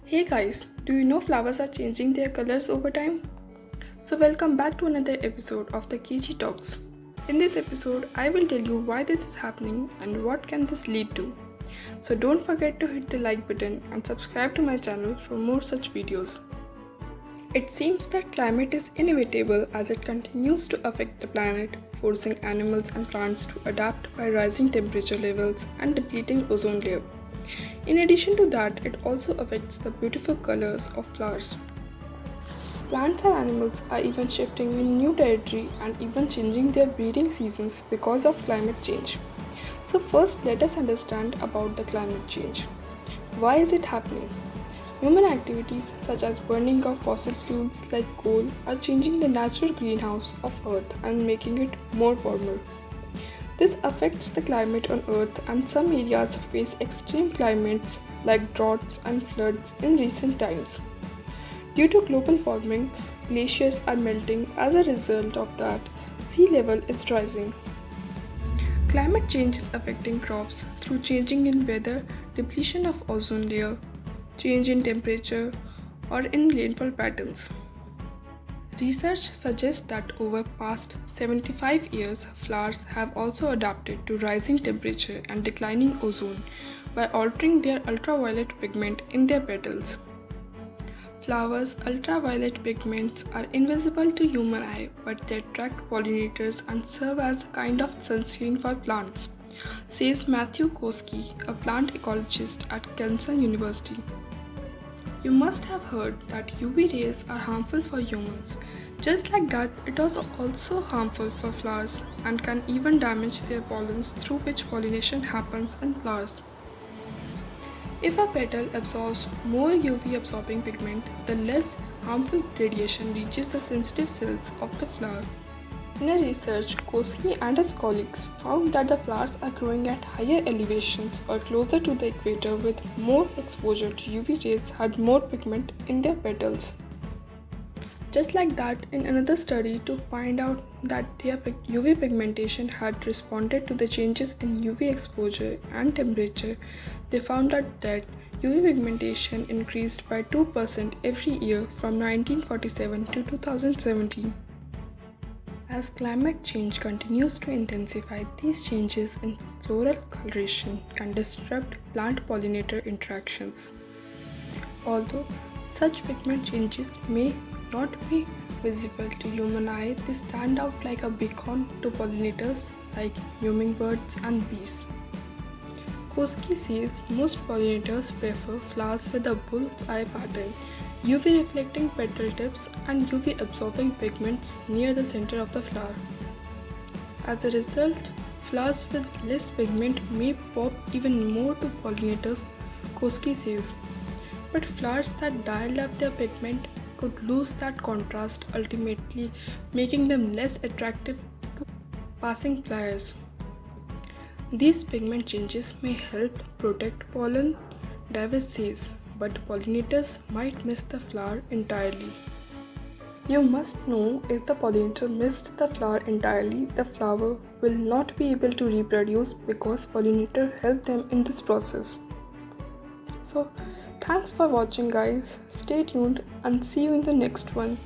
Hey guys, do you know flowers are changing their colors over time? So welcome back to another episode of the KG Talks. In this episode, I will tell you why this is happening and what can this lead to. So don't forget to hit the like button and subscribe to my channel for more such videos. It seems that climate is inevitable as it continues to affect the planet, forcing animals and plants to adapt by rising temperature levels and depleting ozone layer. In addition to that, it also affects the beautiful colors of flowers. Plants and animals are even shifting in new territory and even changing their breeding seasons because of climate change. So first let us understand about the climate change. Why is it happening? Human activities such as burning of fossil fuels like coal are changing the natural greenhouse of Earth and making it more warmer. This affects the climate on Earth, and some areas face extreme climates like droughts and floods in recent times. Due to global warming, glaciers are melting. As a result of that, sea level is rising. Climate change is affecting crops through changing in weather, depletion of ozone layer, change in temperature, or in rainfall patterns. Research suggests that over past 75 years, flowers have also adapted to rising temperature and declining ozone by altering their ultraviolet pigment in their petals. Flowers' ultraviolet pigments are invisible to human eye, but they attract pollinators and serve as a kind of sunscreen for plants, says Matthew Koski, a plant ecologist at Kansas University. You must have heard that UV rays are harmful for humans. Just like that, it is also harmful for flowers and can even damage their pollens through which pollination happens in flowers. If a petal absorbs more UV absorbing pigment, the less harmful radiation reaches the sensitive cells of the flower. In a research, Koski and his colleagues found that the flowers are growing at higher elevations or closer to the equator with more exposure to UV rays had more pigment in their petals. Just like that, in another study to find out that their UV pigmentation had responded to the changes in UV exposure and temperature, they found out that UV pigmentation increased by 2% every year from 1947 to 2017. As climate change continues to intensify, these changes in floral coloration can disrupt plant-pollinator interactions. Although such pigment changes may not be visible to human eye, they stand out like a beacon to pollinators like hummingbirds and bees. Koski says most pollinators prefer flowers with a bull's-eye pattern, UV reflecting petal tips and UV absorbing pigments near the center of the flower. As a result, flowers with less pigment may pop even more to pollinators, Koski says. But flowers that dial up their pigment could lose that contrast, ultimately making them less attractive to passing flyers. These pigment changes may help protect pollen, Davis says, but pollinators might miss the flower entirely. You must know, if the pollinator missed the flower entirely, the flower will not be able to reproduce because pollinator help them in this process. So, thanks for watching guys, stay tuned and see you in the next one.